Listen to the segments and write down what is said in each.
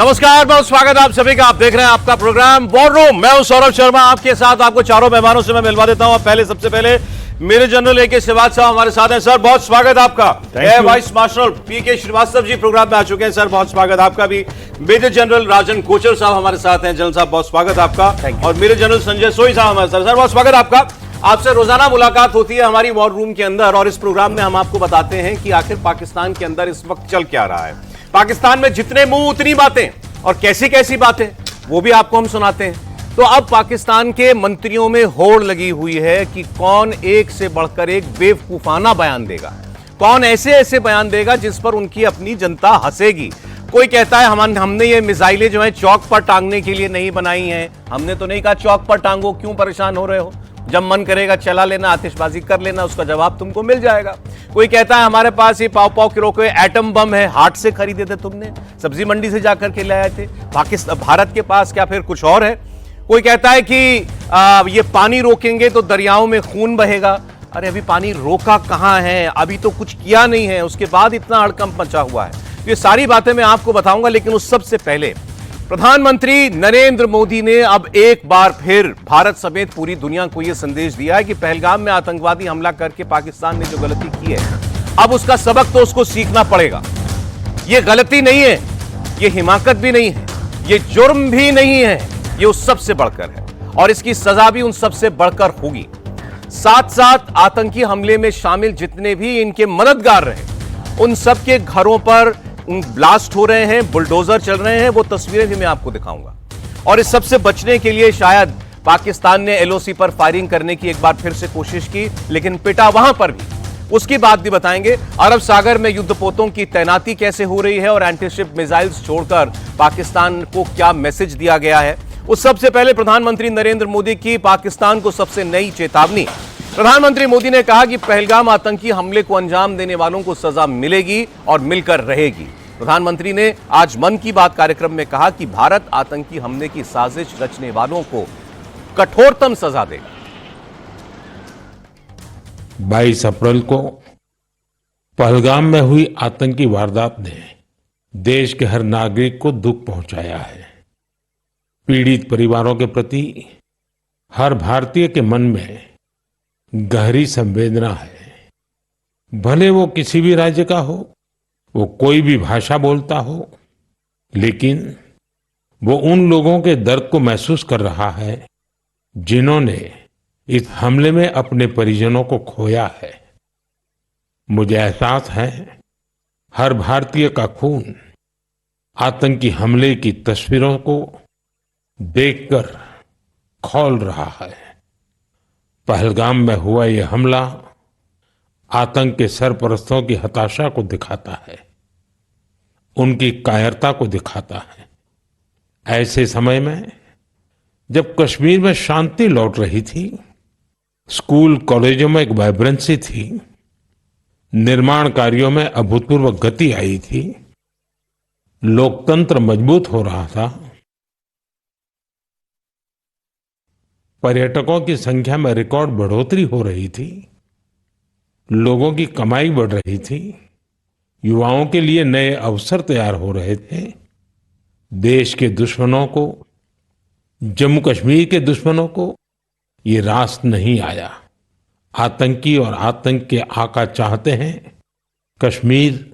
नमस्कार, बहुत स्वागत है आप सभी का। आप देख रहे हैं आपका प्रोग्राम वॉर रूम। मैं हूं सौरभ शर्मा, आपके साथ आपको चारों मेहमानों से मैं मिलवा देता हूं। सबसे पहले मेजर जनरल ए के श्रीवास्तव हमारे साथ हैं। सर, बहुत स्वागत है आपका। एयर वाइस मार्शल पी के श्रीवास्तव जी प्रोग्राम में आ चुके हैं। सर, बहुत स्वागत आपका भी। मेजर जनरल राजन कोचर साहब हमारे साथ हैं। जनरल साहब, बहुत स्वागत आपका। और मेजर जनरल संजय सोई साहब हमारे साथ। सर, बहुत स्वागत आपका। आपसे रोजाना मुलाकात होती है हमारी वॉर रूम के अंदर, और इस प्रोग्राम में हम आपको बताते हैं कि आखिर पाकिस्तान के अंदर इस वक्त चल क्या रहा है। पाकिस्तान में जितने मुंह उतनी बातें, और कैसी कैसी बातें वो भी आपको हम सुनाते हैं। तो अब पाकिस्तान के मंत्रियों में होड़ लगी हुई है कि कौन एक से बढ़कर एक बेवकूफाना बयान देगा, कौन ऐसे ऐसे बयान देगा जिस पर उनकी अपनी जनता हंसेगी। कोई कहता है हमने ये मिसाइलें जो है चौक पर टांगने के लिए नहीं बनाई हैं। हमने तो नहीं कहा चौक पर टांगो, क्यों परेशान हो रहे हो? जब मन करेगा चला लेना, आतिशबाजी कर लेना, उसका जवाब तुमको मिल जाएगा। कोई कहता है हमारे पास ये पाव किलो के एटम बम है, हाट से खरीदे थे तुमने, सब्जी मंडी से जाकर के ले आए थे। पाकिस्तान भारत के पास क्या फिर कुछ और है? कोई कहता है कि ये पानी रोकेंगे तो दरियाओं में खून बहेगा। अरे अभी पानी रोका कहां है? अभी तो कुछ किया नहीं है, उसके बाद इतना हड़कंप मचा हुआ है। ये सारी बातें मैं आपको बताऊंगा, लेकिन उस सबसे पहले प्रधानमंत्री नरेंद्र मोदी ने अब एक बार फिर भारत समेत पूरी दुनिया को यह संदेश दिया है कि पहलगाम में आतंकवादी हमला करके पाकिस्तान ने जो गलती की है, अब उसका सबक तो उसको सीखना पड़ेगा। यह गलती नहीं है, यह हिमाकत भी नहीं है, यह जुर्म भी नहीं है, यह उस सबसे बढ़कर है, और इसकी सजा भी उन सबसे बढ़कर होगी। साथ साथ आतंकी हमले में शामिल जितने भी इनके मददगार रहे, उन सबके घरों पर ब्लास्ट हो रहे हैं, बुलडोजर चल रहे हैं, वो तस्वीरें भी मैं आपको दिखाऊंगा। और इस सबसे बचने के लिए शायद पाकिस्तान ने एलओसी पर फायरिंग करने की एक बार फिर से कोशिश की, लेकिन पिटा वहां पर भी। उसकी बात भी बताएंगे। अरब सागर में युद्धपोतों की तैनाती कैसे हो रही है, और एंटीशिप मिसाइल्स छोड़कर पाकिस्तान को क्या मैसेज दिया गया है। उस सबसे पहले प्रधानमंत्री नरेंद्र मोदी की पाकिस्तान को सबसे नई चेतावनी। प्रधानमंत्री मोदी ने कहा कि पहलगाम आतंकी हमले को अंजाम देने वालों को सजा मिलेगी और मिलकर रहेगी। प्रधानमंत्री ने आज मन की बात कार्यक्रम में कहा कि भारत आतंकी हमले की साजिश रचने वालों को कठोरतम सजा देगा। 22 अप्रैल को पहलगाम में हुई आतंकी वारदात ने देश के हर नागरिक को दुख पहुंचाया है। पीड़ित परिवारों के प्रति हर भारतीय के मन में गहरी संवेदना है। भले वो किसी भी राज्य का हो, वो कोई भी भाषा बोलता हो, लेकिन वो उन लोगों के दर्द को महसूस कर रहा है जिन्होंने इस हमले में अपने परिजनों को खोया है। मुझे एहसास है हर भारतीय का खून आतंकी हमले की तस्वीरों को देखकर खौल रहा है। पहलगाम में हुआ यह हमला आतंक के सरपरस्तों की हताशा को दिखाता है, उनकी कायरता को दिखाता है। ऐसे समय में जब कश्मीर में शांति लौट रही थी, स्कूल कॉलेजों में एक वाइब्रेंसी थी, निर्माण कार्यों में अभूतपूर्व गति आई थी, लोकतंत्र मजबूत हो रहा था, पर्यटकों की संख्या में रिकॉर्ड बढ़ोतरी हो रही थी, लोगों की कमाई बढ़ रही थी, युवाओं के लिए नए अवसर तैयार हो रहे थे, देश के दुश्मनों को, जम्मू कश्मीर के दुश्मनों को ये रास नहीं आया। आतंकी और आतंक के आका चाहते हैं कश्मीर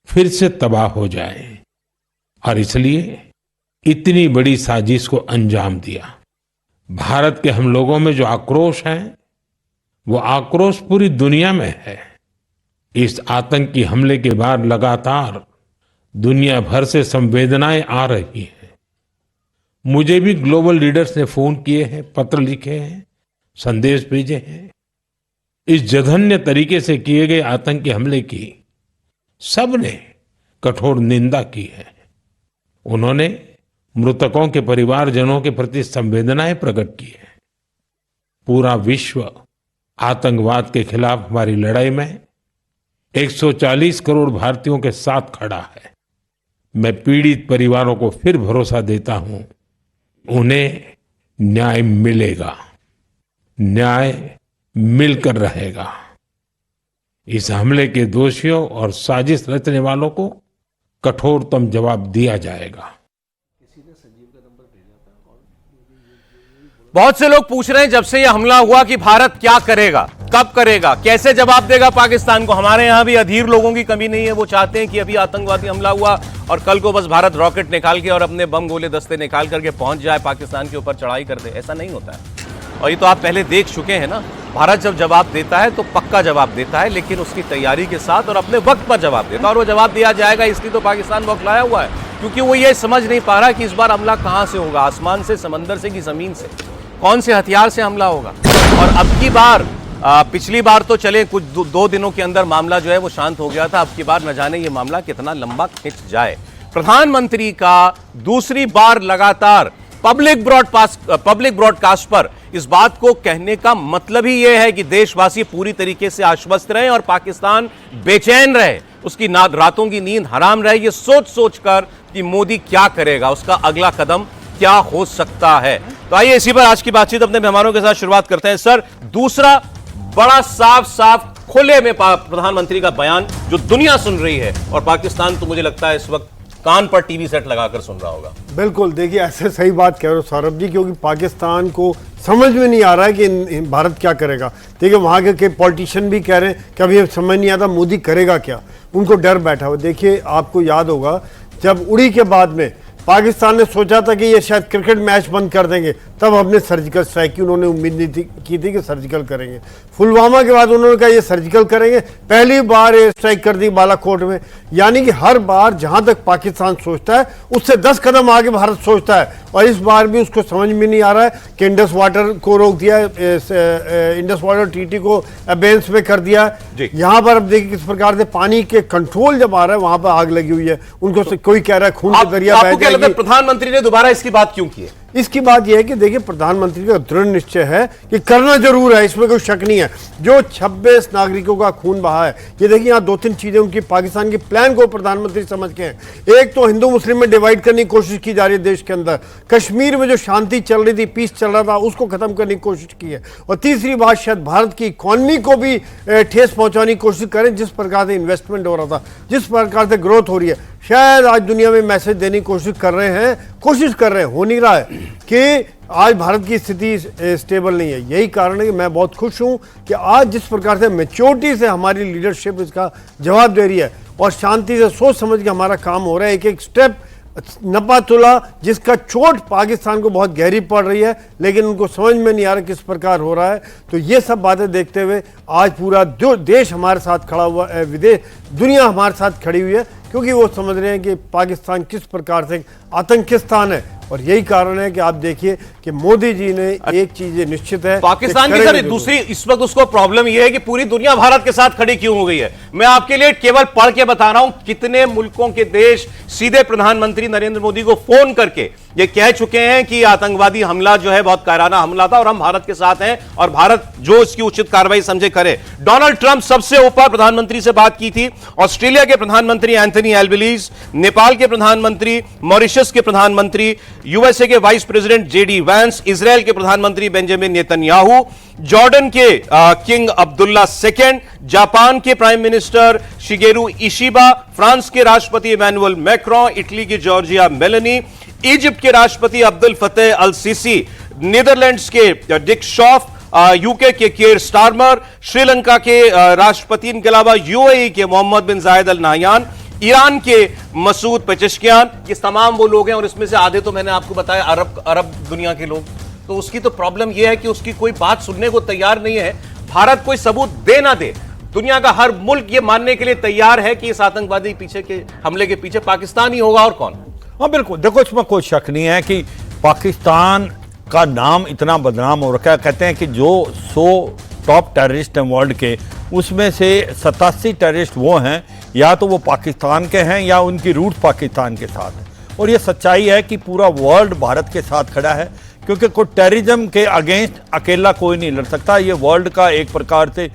फिर से तबाह हो जाए, और इसलिए इतनी बड़ी साजिश को अंजाम दिया। भारत के हम लोगों में जो आक्रोश है, वो आक्रोश पूरी दुनिया में है। इस आतंकी हमले के बाद लगातार दुनिया भर से संवेदनाएं आ रही हैं। मुझे भी ग्लोबल लीडर्स ने फोन किए हैं, पत्र लिखे हैं, संदेश भेजे हैं। इस जघन्य तरीके से किए गए आतंकी हमले की सबने कठोर निंदा की है। उन्होंने मृतकों के परिवारजनों के प्रति संवेदनाएं प्रकट की है। पूरा विश्व आतंकवाद के खिलाफ हमारी लड़ाई में 140 करोड़ भारतीयों के साथ खड़ा है। मैं पीड़ित परिवारों को फिर भरोसा देता हूं, उन्हें न्याय मिलेगा, न्याय मिलकर रहेगा। इस हमले के दोषियों और साजिश रचने वालों को कठोरतम जवाब दिया जाएगा। बहुत से लोग पूछ रहे हैं जब से यह हमला हुआ कि भारत क्या करेगा, कब करेगा, कैसे जवाब देगा पाकिस्तान को। हमारे यहां भी अधीर लोगों की कमी नहीं है, वो चाहते हैं कि अभी आतंकवादी हमला हुआ और कल को बस भारत रॉकेट निकाल के और अपने बम गोले दस्ते निकाल करके पहुंच जाए, पाकिस्तान के ऊपर चढ़ाई कर दे। ऐसा नहीं होता है और ये तो आप पहले देख चुके हैं ना। भारत जब जवाब देता है तो पक्का जवाब देता है, लेकिन उसकी तैयारी के साथ और अपने वक्त पर जवाब देता है, और वो जवाब दिया जाएगा। इसलिए तो पाकिस्तान बौखलाया हुआ है, क्योंकि वो ये समझ नहीं पा रहा कि इस बार हमला कहां से होगा, आसमान से, समंदर से कि जमीन से, कौन से हथियार से हमला होगा। और अब की बार पिछली बार तो चले कुछ दो दिनों के अंदर मामला जो है वो शांत हो गया था, अब की बार न जाने ये मामला कितना लंबा खिंच जाए। प्रधानमंत्री का दूसरी बार लगातार पब्लिक ब्रॉडकास्ट पर इस बात को कहने का मतलब ही यह है कि देशवासी पूरी तरीके से आश्वस्त रहे और पाकिस्तान बेचैन रहे, उसकी रातों की नींद हराम रहे, ये सोच सोच कर कि मोदी क्या करेगा, उसका अगला कदम क्या हो सकता है। तो आइए इसी पर आज की बातचीत अपने मेहमानों के साथ शुरुआत करते हैं। सर, दूसरा बड़ा साफ खुले में प्रधानमंत्री का बयान जो दुनिया सुन रही है, और पाकिस्तान तो मुझे लगता है इस वक्त कान पर टीवी सेट लगाकर सुन रहा होगा। बिल्कुल, देखिए ऐसे सही बात कह रहे हो सौरभ जी, क्योंकि पाकिस्तान को समझ में नहीं आ रहा है कि भारत क्या करेगा। देखिए वहाँ के पॉलिटिशियन भी कह रहे हैं कि अभी समझ नहीं आता मोदी करेगा क्या, उनको डर बैठा हुआ। देखिए आपको याद होगा जब उड़ी के बाद में पाकिस्तान ने सोचा था कि ये शायद क्रिकेट मैच बंद कर देंगे, तब हमने सर्जिकल स्ट्राइक की, उन्होंने उम्मीद नहीं की थी कि सर्जिकल करेंगे। पुलवामा के बाद उन्होंने कहा ये सर्जिकल करेंगे, पहली बार ये स्ट्राइक कर दी बालाकोट में। यानी कि हर बार जहां तक पाकिस्तान सोचता है उससे 10 कदम आगे भारत सोचता है, और इस बार भी उसको समझ में नहीं आ रहा है कि इंडस वाटर को रोक दिया, इंडस वाटर ट्रीटी को अबेंस में कर दिया। यहाँ पर अब देखिए किस प्रकार से पानी के कंट्रोल जब आ रहा है वहां पर आग लगी हुई है, उनको कोई कह रहा है खून के दरिया बह जाएगी। प्रधानमंत्री ने दोबारा इसकी बात क्यों की है? इसकी बात यह है कि देखिए प्रधानमंत्री का दृढ़ निश्चय है कि करना जरूर है, इसमें कोई शक नहीं है। जो 26 नागरिकों का खून बहा है, ये देखिए यहाँ 2-3 चीजें उनकी पाकिस्तान के प्लान को प्रधानमंत्री समझ के हैं। एक तो हिंदू मुस्लिम में डिवाइड करने की कोशिश की जा रही है देश के अंदर, कश्मीर में जो शांति चल रही थी, पीस चल रहा था, उसको खत्म करने की कोशिश की है, और तीसरी बात शायद भारत की इकॉनमी को भी ठेस पहुंचाने की कोशिश करें। जिस प्रकार से इन्वेस्टमेंट हो रहा था, जिस प्रकार से ग्रोथ हो रही है, शायद आज दुनिया में मैसेज देने की कोशिश कर रहे हैं, हो नहीं रहा है कि आज भारत की स्थिति स्टेबल नहीं है। यही कारण है कि मैं बहुत खुश हूं कि आज जिस प्रकार से मैच्योरिटी से हमारी लीडरशिप इसका जवाब दे रही है और शांति से सोच समझ के हमारा काम हो रहा है, एक एक स्टेप नपा तुला, जिसका चोट पाकिस्तान को बहुत गहरी पड़ रही है, लेकिन उनको समझ में नहीं आ रहा किस प्रकार हो रहा है। तो ये सब बातें देखते हुए आज पूरा देश हमारे साथ खड़ा हुआ है, दुनिया हमारे साथ खड़ी हुई है, क्योंकि वो समझ रहे हैं कि पाकिस्तान किस प्रकार से आतंकिस्तान है। और यही कारण है कि आप देखिए कि मोदी जी ने एक चीज निश्चित है, पाकिस्तान की सर दूसरी इस वक्त उसको प्रॉब्लम यह है कि पूरी दुनिया भारत के साथ खड़ी क्यों हो गई है। मैं आपके लिए केवल पढ़ के बता रहा हूं, कितने मुल्कों के देश सीधे प्रधानमंत्री नरेंद्र मोदी को फोन करके ये कह चुके हैं कि आतंकवादी हमला जो है बहुत कायराना हमला था और हम भारत के साथ हैं और भारत जो इसकी उचित कार्रवाई समझे करे। डोनाल्ड ट्रंप सबसे ऊपर प्रधानमंत्री से बात की थी, ऑस्ट्रेलिया के प्रधानमंत्री एंथनी एल्बनीज़, नेपाल के प्रधानमंत्री, मॉरिशस के प्रधानमंत्री, यूएसए के vice president JD Vance, Israel के प्रधानमंत्री बेंजामिन नेतन्याहू, जॉर्डन के किंग अब्दुल्ला सेकेंड, जापान के prime minister Shigeru Ishiba, France के राष्ट्रपति इमैनुअल मैक्रोन, इटली की जॉर्जिया मेलोनी, इजिप्ट के राष्ट्रपति Abdel Fattah el Sisi, Netherlands के डिक शॉफ, यूके के केयर स्टारमर, श्रीलंका के राष्ट्रपति, इनके अलावा यूएई के मोहम्मद बिन जायद अल नाहयान, ईरान के मसूद पेजेश्कियान, ये तमाम वो लोग हैं, और इसमें से आधे तो मैंने आपको बताया अरब दुनिया के लोग। तो उसकी तो प्रॉब्लम यह है कि उसकी कोई बात सुनने को तैयार नहीं है। भारत कोई सबूत दे ना दे, दुनिया का हर मुल्क ये मानने के लिए तैयार है कि इस आतंकवादी पीछे के हमले के पीछे पाकिस्तान ही होगा, और कौन। हाँ बिल्कुल, देखो इसमें कोई शक नहीं है कि पाकिस्तान का नाम इतना बदनाम हो रखा है। कहते हैं कि जो 100 टॉप टेररिस्ट हैं वर्ल्ड के, उसमें से 87 टेररिस्ट वो हैं या तो वो पाकिस्तान के हैं या उनकी रूट पाकिस्तान के साथ है। और ये सच्चाई है कि पूरा वर्ल्ड भारत के साथ खड़ा है, क्योंकि कोई टेररिज्म के अगेंस्ट अकेला कोई नहीं लड़ सकता। ये वर्ल्ड का एक प्रकार से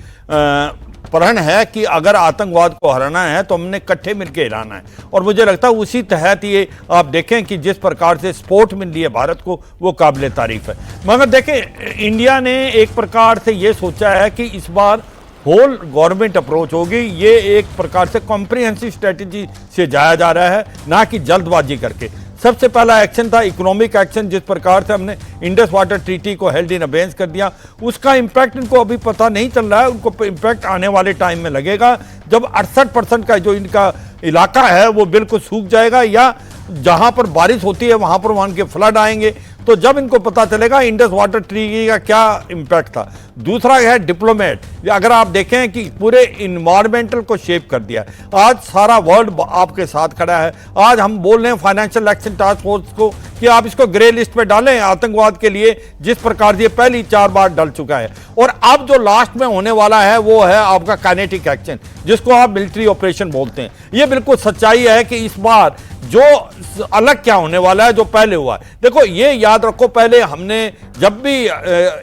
प्रण है कि अगर आतंकवाद को हराना है तो हमने इकट्ठे मिलकर हराना है। और मुझे लगता है उसी तहत ये आप देखें कि जिस प्रकार से सपोर्ट मिल रही है भारत को, वो काबिल तारीफ है। मगर देखें, इंडिया ने एक प्रकार से ये सोचा है कि इस बार होल गवर्नमेंट अप्रोच होगी, ये एक प्रकार से कॉम्प्रिहेंसिव स्ट्रेटजी से जाया जा रहा है, ना कि जल्दबाजी करके। सबसे पहला एक्शन था इकोनॉमिक एक्शन, जिस प्रकार से हमने इंडस वाटर ट्रीटी को हेल्ड इन अबेंस कर दिया, उसका इंपैक्ट इनको अभी पता नहीं चल रहा है। उनको इंपैक्ट आने वाले टाइम में लगेगा, जब 68% का जो इनका इलाका है वो बिल्कुल सूख जाएगा, या जहां पर बारिश होती है वहां पर वहां के फ्लड आएंगे। तो जब इनको पता चलेगा इंडस वाटर ट्रीटी का क्या इंपैक्ट था। दूसरा है डिप्लोमेट, अगर आप देखें कि पूरे इन्वायरमेंटल को शेप कर दिया, आज सारा वर्ल्ड आपके साथ खड़ा है। आज हम बोल रहे हैं फाइनेंशियल एक्शन टास्क फोर्स को कि आप इसको ग्रे लिस्ट पे डालें आतंकवाद के लिए, जिस प्रकार से पहली 4 बार डल चुका है। और अब जो लास्ट में होने वाला है वो है आपका काइनेटिक एक्शन, जिसको आप मिलिट्री ऑपरेशन बोलते हैं। ये बिल्कुल सच्चाई है कि इस बार जो अलग क्या होने वाला है जो पहले हुआ है। देखो ये याद रखो, पहले हमने जब भी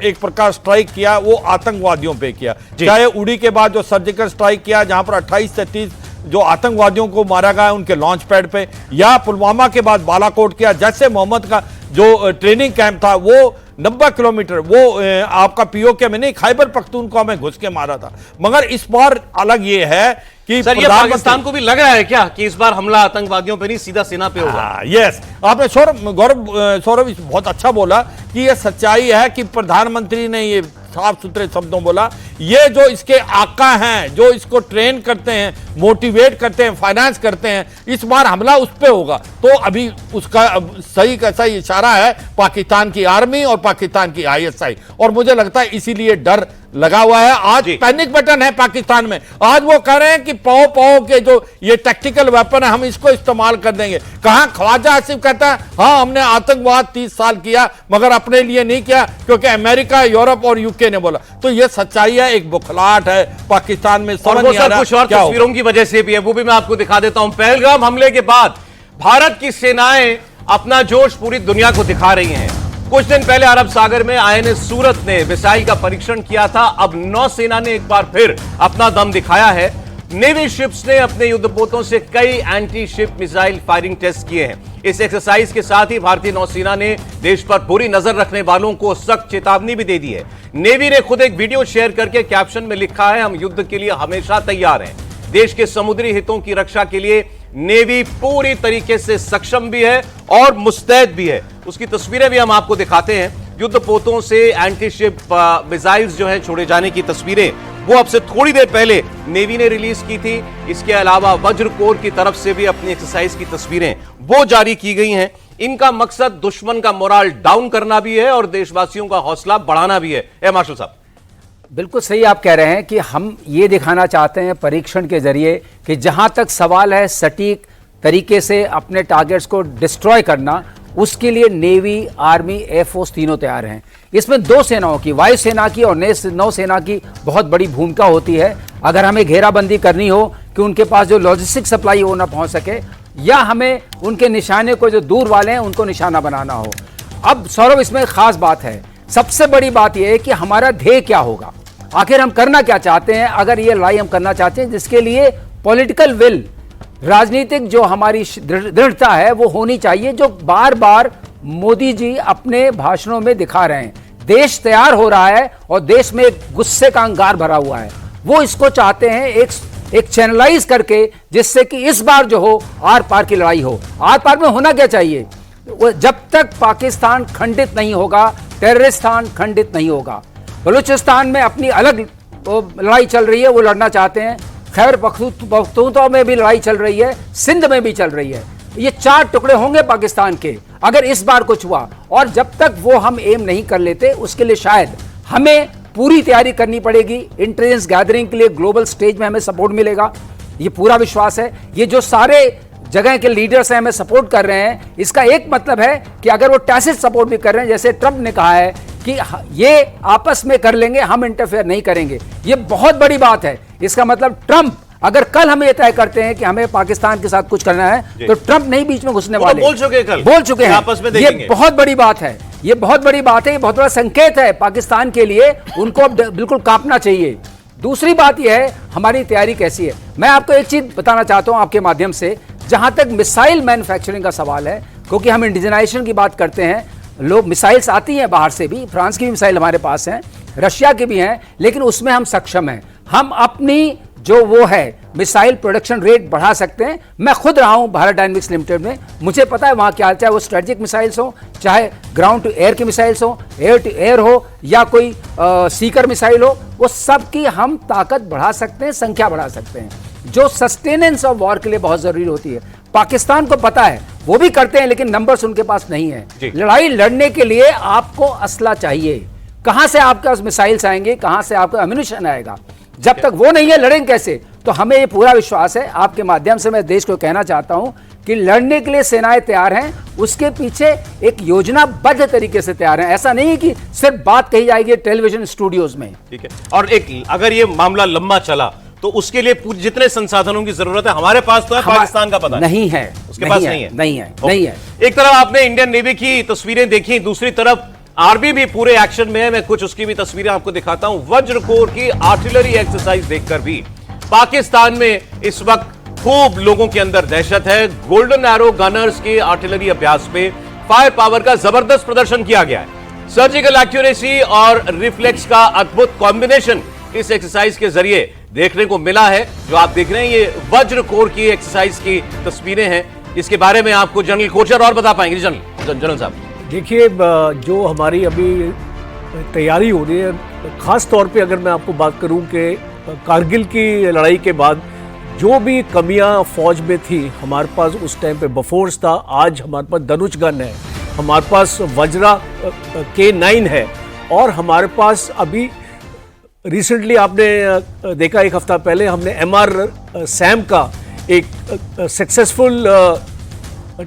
एक प्रकार स्ट्राइक किया वो आतंकवादियों पे किया, चाहे उड़ी के बाद जो सर्जिकल स्ट्राइक किया जहां पर 28 से 30 जो आतंकवादियों को मारा गया उनके लॉन्च पैड पे, या पुलवामा के बाद बालाकोट किया, जैसे मोहम्मद का जो ट्रेनिंग कैंप था वो 90 किलोमीटर वो आपका पीओके में नहीं खैबर पख्तूनख्वा में घुस के मारा था। मगर इस बार अलग ये है कि सर ये पाकिस्तान को भी लग रहा है क्या कि इस बार हमला आतंकवादियों पे नहीं सीधा सेना पे होगा? यस, आपने सौरभ बहुत अच्छा बोला कि ये सच्चाई है कि प्रधानमंत्री ने ये साफ सुथरे शब्दों बोला, ये जो इसके आका हैं, जो इसको ट्रेन करते हैं, मोटिवेट करते हैं, फाइनेंस करते हैं, इस बार हमला उस पे होगा। तो अभी उसका सही का सही इशारा है पाकिस्तान की आर्मी और पाकिस्तान की आईएसआई, और मुझे लगता है इसीलिए डर लगा हुआ है। आज पैनिक बटन है पाकिस्तान में। आज वो कह रहे हैं कि पाओ के जो ये टैक्टिकल वेपन है हम इसको इस्तेमाल कर देंगे। कहां ख्वाजा आसिफ कहता है हाँ हमने आतंकवाद 30 साल किया मगर अपने लिए नहीं किया क्योंकि अमेरिका, यूरोप और यूके ने बोला। तो ये सच्चाई है, एक बुखलाहट है पाकिस्तान में। और वो सर कुछ और तस्वीरों की वजह से भी है, वो भी मैं आपको दिखा देता हूं। पहलगाम हमले के बाद भारत की सेनाएं अपना जोश पूरी दुनिया को दिखा रही हैं। कुछ दिन पहले अरब सागर में आईएनएस सूरत ने मिसाइल का परीक्षण किया था। अब नौसेना ने एक बार फिर अपना दम दिखाया है। नेवी शिप्स ने अपने युद्धपोतों से कई anti ship missile firing test किए हैं। इस एक्सरसाइज के साथ ही भारतीय नौसेना ने देश पर बुरी नजर रखने वालों को सख्त चेतावनी भी दे दी है। नेवी ने खुद एक वीडियो शेयर करके कैप्शन में लिखा है, हम युद्ध के लिए हमेशा तैयार हैं। देश के समुद्री हितों की रक्षा के लिए नेवी पूरी तरीके से सक्षम भी है और मुस्तैद भी है। उसकी तस्वीरें भी हम आपको दिखाते हैं। युद्धपोतों से एंटी शिप मिसाइल्स जो है छोड़े जाने की तस्वीरें वो अब से थोड़ी देर पहले नेवी ने रिलीज की थी। इसके अलावा वज्र कोर की तरफ से भी अपनी एक्सरसाइज की तस्वीरें वो जारी की गई हैं। इनका मकसद दुश्मन का मोराल डाउन करना भी है और देशवासियों का हौसला बढ़ाना भी है। ए मार्शल साहब, बिल्कुल सही आप कह रहे हैं कि हम ये दिखाना चाहते हैं परीक्षण के जरिए कि जहां तक सवाल है सटीक तरीके से अपने टारगेट्स को डिस्ट्रॉय करना, उसके लिए नेवी, आर्मी, एयरफोर्स तीनों तैयार हैं। इसमें दो सेनाओं की, वायुसेना की और नौसेना की बहुत बड़ी भूमिका होती है। अगर हमें घेराबंदी करनी हो कि उनके पास जो लॉजिस्टिक सप्लाई हो ना पहुंच सके, या हमें उनके निशाने को जो दूर वाले हैं उनको निशाना बनाना हो। अब सौरभ इसमें एक खास बात है, सबसे बड़ी बात यह है कि हमारा ध्येय क्या होगा, आखिर हम करना क्या चाहते हैं। अगर ये लड़ाई हम करना चाहते हैं जिसके लिए पॉलिटिकल विल, राजनीतिक जो हमारी दृढ़ता है वो होनी चाहिए, जो बार बार मोदी जी अपने भाषणों में दिखा रहे हैं। देश तैयार हो रहा है और देश में एक गुस्से का अंगार भरा हुआ है। वो इसको चाहते हैं एक चैनलाइज करके, जिससे कि इस बार जो हो आर पार की लड़ाई हो। आर पार में होना क्या चाहिए, जब तक पाकिस्तान खंडित नहीं होगा, टेररिस्तान खंडित नहीं होगा। बलूचिस्तान में अपनी अलग लड़ाई चल रही है, वो लड़ना चाहते हैं। खैबर पख्तूनख्वा में भी लड़ाई चल रही है, सिंध में भी चल रही है। ये 4 टुकड़े होंगे पाकिस्तान के अगर इस बार कुछ हुआ। और जब तक वो हम एम नहीं कर लेते, उसके लिए शायद हमें पूरी तैयारी करनी पड़ेगी। इंटेलिजेंस गैदरिंग के लिए ग्लोबल स्टेज में हमें सपोर्ट मिलेगा, ये पूरा विश्वास है। ये जो सारे जगह के लीडर्स हैं हमें सपोर्ट कर रहे हैं, इसका एक मतलब है कि अगर वो टैसिट सपोर्ट भी कर रहे हैं, जैसे ट्रंप ने कहा है कि ये आपस में कर लेंगे, हम इंटरफेयर नहीं करेंगे, ये बहुत बड़ी बात है। इसका मतलब ट्रंप अगर कल हमें तय करते हैं कि हमें पाकिस्तान के साथ कुछ करना है, तो ट्रंप नहीं बीच में घुसने वाले। बोल चुके हैं आपस में। ये बहुत बड़ी बात है, ये बहुत बड़ी बात है, ये बहुत बड़ा संकेत है पाकिस्तान के लिए। उनको अब बिल्कुल कांपना चाहिए। दूसरी बात यह है हमारी तैयारी कैसी है। मैं आपको एक चीज बताना चाहता हूं आपके माध्यम से, जहां तक मिसाइल मैन्युफैक्चरिंग का सवाल है, क्योंकि हम इंडिजनाइजेशन की बात करते हैं, लोग मिसाइल्स आती हैं बाहर से भी, फ्रांस की भी मिसाइल हमारे पास हैं, रशिया की भी हैं, लेकिन उसमें हम सक्षम हैं। हम अपनी जो वो है मिसाइल प्रोडक्शन रेट बढ़ा सकते हैं। मैं खुद रहा हूं भारत डायनेमिक्स लिमिटेड में, मुझे पता है वहां क्या, चाहे वो स्ट्रेटेजिक मिसाइल्स हो, चाहे ग्राउंड टू एयर की मिसाइल्स हो, एयर टू एयर हो, या कोई सीकर मिसाइल हो, वो सब की हम ताकत बढ़ा सकते हैं, संख्या बढ़ा सकते हैं, जो सस्टेनेंस ऑफ वॉर के लिए बहुत जरूरी होती है। पाकिस्तान को पता है, वो भी करते हैं, लेकिन नंबर्स उनके पास नहीं है। लड़ाई लड़ने के लिए आपको असला चाहिए। कहां से आपके पास मिसाइल्स आएंगे, कहां से आपका एम्युनिशन आएगा? जब तक वो नहीं है, लड़ेंगे कैसे? तो हमें ये पूरा विश्वास है। आपके माध्यम से मैं देश को कहना चाहता हूं कि लड़ने के लिए सेनाएं तैयार हैं, उसके पीछे एक योजनाबद्ध तरीके से तैयार हैं। ऐसा नहीं है कि सिर्फ बात कही जाएगी टेलीविजन स्टूडियोज में। ठीक है, और एक अगर ये मामला लंबा चला तो उसके लिए जितने संसाधनों की जरूरत है हमारे पास तो है, पाकिस्तान का पता नहीं है, उसके पास नहीं है। नहीं है। एक तरफ आपने इंडियन नेवी की तस्वीरें देखी, दूसरी तरफ आर्मी भी पूरे एक्शन में है। मैं कुछ उसकी भी तस्वीरें आपको दिखाता हूं। वज्र कोर की आर्टिलरी एक्सरसाइज देखकर भी पाकिस्तान में इस वक्त खूब लोगों के अंदर दहशत है। गोल्डन एरो गनर्स के आर्टिलरी अभ्यास पे फायर पावर का जबरदस्त प्रदर्शन किया गया है। सर्जिकल एक्यूरेसी और रिफ्लेक्स का अद्भुत कॉम्बिनेशन इस एक्सरसाइज के जरिए देखने को मिला है। जो आप देख रहे हैं ये वज्र कोर की एक्सरसाइज की तस्वीरें हैं। इसके बारे में आपको जनरल कोचर और बता पाएंगे। जनरल साहब देखिए, जो हमारी अभी तैयारी हो रही है, ख़ास तौर पे अगर मैं आपको बात करूं कि कारगिल की लड़ाई के बाद जो भी कमियां फौज में थी, हमारे पास उस टाइम पे बफोर्स था, आज हमारे पास धनुष गन है, हमारे पास वज्रा K9 है, और हमारे पास अभी रिसेंटली आपने देखा एक हफ्ता पहले हमने MR सैम का एक सक्सेसफुल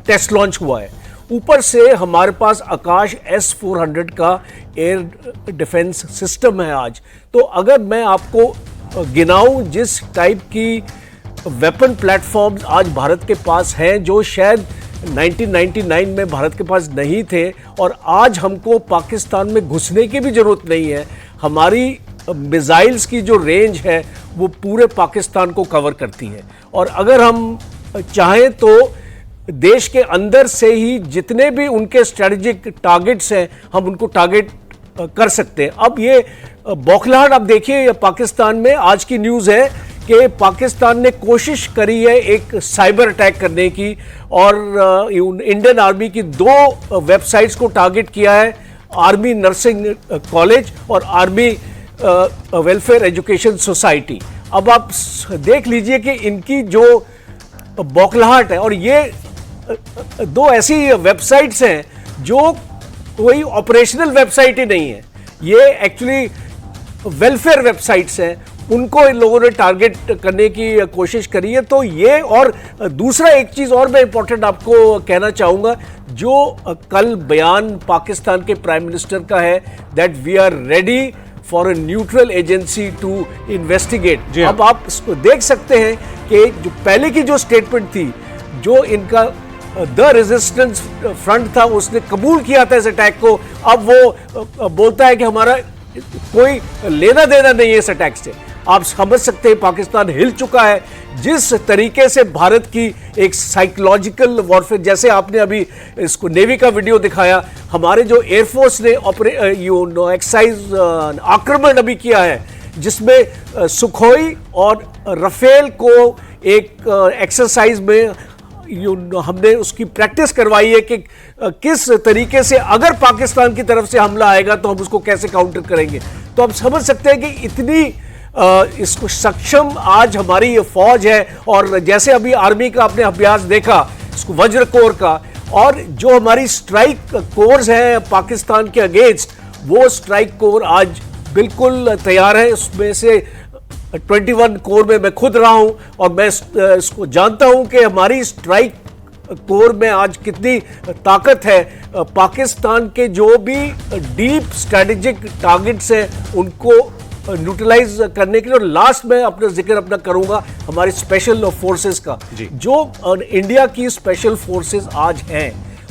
टेस्ट लॉन्च हुआ है। ऊपर से हमारे पास आकाश S-400 का एयर डिफेंस सिस्टम है आज। तो अगर मैं आपको गिनाऊं जिस टाइप की वेपन प्लेटफॉर्म्स आज भारत के पास हैं, जो शायद 1999 में भारत के पास नहीं थे, और आज हमको पाकिस्तान में घुसने की भी ज़रूरत नहीं है। हमारी मिसाइल्स की जो रेंज है वो पूरे पाकिस्तान को कवर करती है, और अगर हम चाहें तो देश के अंदर से ही जितने भी उनके स्ट्रेटेजिक टारगेट्स हैं हम उनको टारगेट कर सकते हैं। अब ये बौखलाहट आप देखिए पाकिस्तान में, आज की न्यूज़ है कि पाकिस्तान ने कोशिश करी है एक साइबर अटैक करने की, और इंडियन आर्मी की 2 वेबसाइट्स को टारगेट किया है, आर्मी नर्सिंग कॉलेज और आर्मी वेलफेयर एजुकेशन सोसाइटी। अब आप देख लीजिए कि इनकी जो बौखलाहट है, और ये 2 ऐसी वेबसाइट्स हैं जो कोई ऑपरेशनल वेबसाइट ही नहीं है, ये एक्चुअली वेलफेयर वेबसाइट्स हैं, उनको इन लोगों ने टारगेट करने की कोशिश करी है। तो ये, और दूसरा एक चीज़ और मैं इंपॉर्टेंट आपको कहना चाहूँगा, जो कल बयान पाकिस्तान के प्राइम मिनिस्टर का है that we are ready for a neutral agency to investigate. अब आप इसको देख सकते हैं कि जो पहले की जो स्टेटमेंट थी, जो इनका द रेजिस्टेंस फ्रंट था, उसने कबूल किया था इस अटैक को, अब वो बोलता है कि हमारा कोई लेना देना नहीं है इस अटैक से। आप समझ सकते हैं पाकिस्तान हिल चुका है जिस तरीके से भारत की एक साइकोलॉजिकल वॉरफेयर, जैसे आपने अभी इसको नेवी का वीडियो दिखाया, हमारे जो एयरफोर्स ने एक्साइज आक्रमण अभी किया है, जिसमें सुखोई और रफेल को एक एक्सरसाइज में हमने उसकी प्रैक्टिस करवाई है कि किस तरीके से अगर पाकिस्तान की तरफ से हमला आएगा तो हम उसको कैसे काउंटर करेंगे। तो आप समझ सकते हैं कि इतनी इसको सक्षम आज हमारी ये फौज है। और जैसे अभी आर्मी का आपने अभ्यास देखा, इसको वज्र कोर का, और जो हमारी स्ट्राइक कोर्स है पाकिस्तान के अगेंस्ट, वो स्ट्राइक कोर आज बिल्कुल तैयार है। उसमें से 21 कोर में मैं खुद रहा हूं, और मैं इसको जानता हूं कि हमारी स्ट्राइक कोर में आज कितनी ताकत है। पाकिस्तान के जो भी डीप स्ट्रेटेजिक टारगेट्स हैं उनको न्यूट्रलाइज करने के लिए। और लास्ट में अपना जिक्र अपना करूंगा हमारी स्पेशल फोर्सेस का, जो इंडिया की स्पेशल फोर्सेस आज हैं,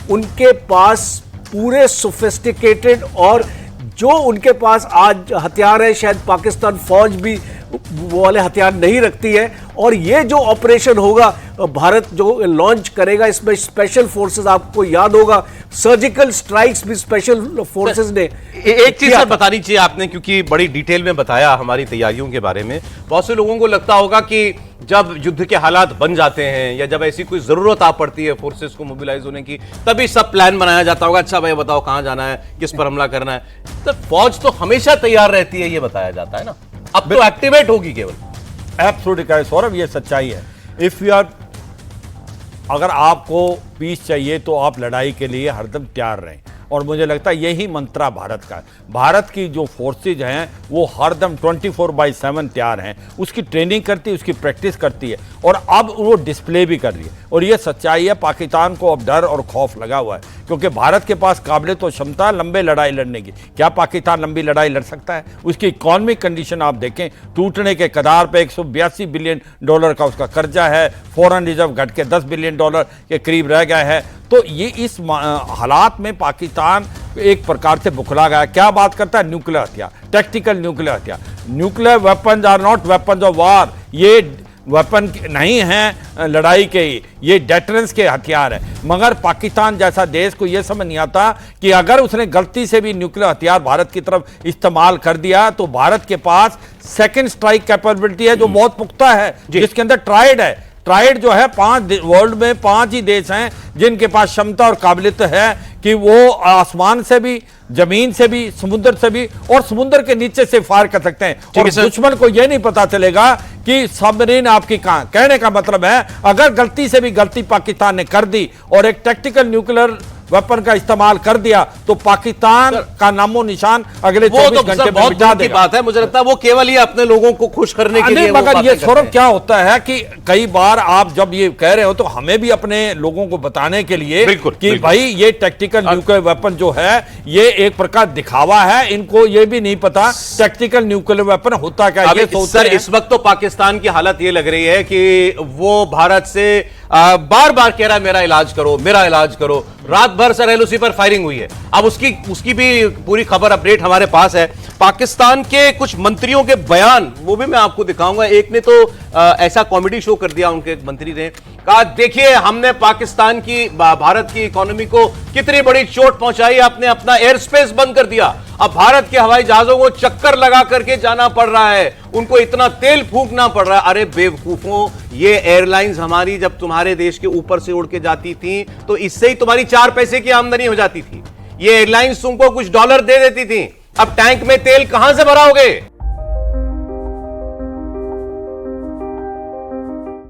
उनके पास पूरे सोफिस्टिकेटेड और जो उनके पास आज हथियार है, शायद पाकिस्तान फौज भी वो वाले हथियार नहीं रखती है। और ये जो ऑपरेशन होगा भारत जो लॉन्च करेगा, इसमें स्पेशल फोर्सेस, आपको याद होगा सर्जिकल स्ट्राइक्स भी स्पेशल फोर्सेस ने एक चीज सर बतानी चाहिए आपने, क्योंकि बड़ी डिटेल में बताया हमारी तैयारियों के बारे में। बहुत से लोगों को लगता होगा कि जब युद्ध के हालात बन जाते हैं या जब ऐसी कोई जरूरत आ पड़ती है फोर्सेस को मोबिलाइज होने की, तभी सब प्लान बनाया जाता होगा। अच्छा भाई बताओ कहां जाना है, किस पर हमला करना है। तो फौज तो हमेशा तैयार रहती है, ये बताया जाता है ना। अब तो एक्टिवेट होगी केवल। एब्सोल्युटली करेक्ट सौरभ, ये सच्चाई है। इफ यू आर, अगर आपको पीस चाहिए तो आप लड़ाई के लिए हरदम तैयार रहें। और मुझे लगता है यही मंत्रा भारत का है। भारत की जो फोर्सेज हैं वो हरदम 24/7 तैयार हैं, उसकी ट्रेनिंग करती है, उसकी प्रैक्टिस करती है, और अब वो डिस्प्ले भी कर रही है। और ये सच्चाई है, पाकिस्तान को अब डर और खौफ लगा हुआ है, क्योंकि भारत के पास काबिलियत और क्षमता लंबे लड़ाई लड़ने की। क्या पाकिस्तान लंबी लड़ाई लड़ सकता है? उसकी इकॉनमिक कंडीशन आप देखें, टूटने के कगार पे $182 बिलियन का उसका कर्जा है, फॉरेन रिजर्व घट के $10 बिलियन के करीब रह गया है। तो ये इस हालात में पाकिस्तान एक प्रकार से बुखला गया। क्या बात करता है? न्यूक्लियर हथियार, टैक्टिकल न्यूक्लियर हथियार। Nuclear weapons are not weapons of war, ये वेपन नहीं हैं लड़ाई के, ये डेटरेंस के हथियार हैं। मगर पाकिस्तान जैसा देश को यह समझ नहीं आता कि अगर उसने गलती से भी न्यूक्लियर हथियार भारत की तरफ इस्तेमाल कर दिया तो भारत के पास सेकंड स्ट्राइक कैपेबिलिटी है जो बहुत पुख्ता है, जिसके अंदर ट्राइड है। ट्राइड जो है वर्ल्ड में 5 ही देश हैं जिनके पास क्षमता और काबिलियत है कि वो आसमान से भी, जमीन से भी, समुद्र से भी और समुद्र के नीचे से फायर कर सकते हैं। और दुश्मन को यह नहीं पता चलेगा कि सबमरीन आपकी कहां। कहने का मतलब है, अगर गलती से भी गलती पाकिस्तान ने कर दी और एक टैक्टिकल न्यूक्लियर वेपन का इस्तेमाल कर दिया तो पाकिस्तान का नामो निशान अगले 24 घंटे में मिटा देगा। बात है, मुझे लगता है वो केवल ही अपने लोगों को खुश करने के लिए। मगर ये सौरभ क्या होता है कि कई बार आप जब ये कह रहे हो तो हमें भी अपने लोगों को बताने के लिए कि भाई ये टैक्टिकल न्यूक्लियर वेपन जो है ये एक प्रकार दिखावा है। इनको ये भी नहीं पता टैक्टिकल न्यूक्लियर वेपन होता क्या है। सर इस वक्त तो पाकिस्तान की हालत ये लग रही है कि वो भारत से बार बार कह रहा है मेरा इलाज करो, मेरा इलाज करो। रात भर सर एलओसी पर फायरिंग हुई है। अब उसकी भी पूरी खबर अपडेट हमारे पास है। पाकिस्तान के कुछ मंत्रियों के बयान, वो भी मैं आपको दिखाऊंगा। एक ने तो ऐसा कॉमेडी शो कर दिया, उनके मंत्री ने कहा देखिए हमने पाकिस्तान की, भारत की इकोनॉमी को कितनी बड़ी चोट पहुंचाई, आपने अपना एयर स्पेस बंद कर दिया। अब भारत के हवाई जहाजों को चक्कर लगा करके जाना पड़ रहा है, उनको इतना तेल फूंकना पड़ रहा है। अरे बेवकूफों, ये एयरलाइंस हमारी जब तुम्हारे देश के ऊपर से उड़ के जाती थी तो इससे ही तुम्हारी 4 पैसे की आमदनी हो जाती थी। ये एयरलाइंस तुमको कुछ डॉलर दे देती थी। अब टैंक में तेल कहां से भराओगे?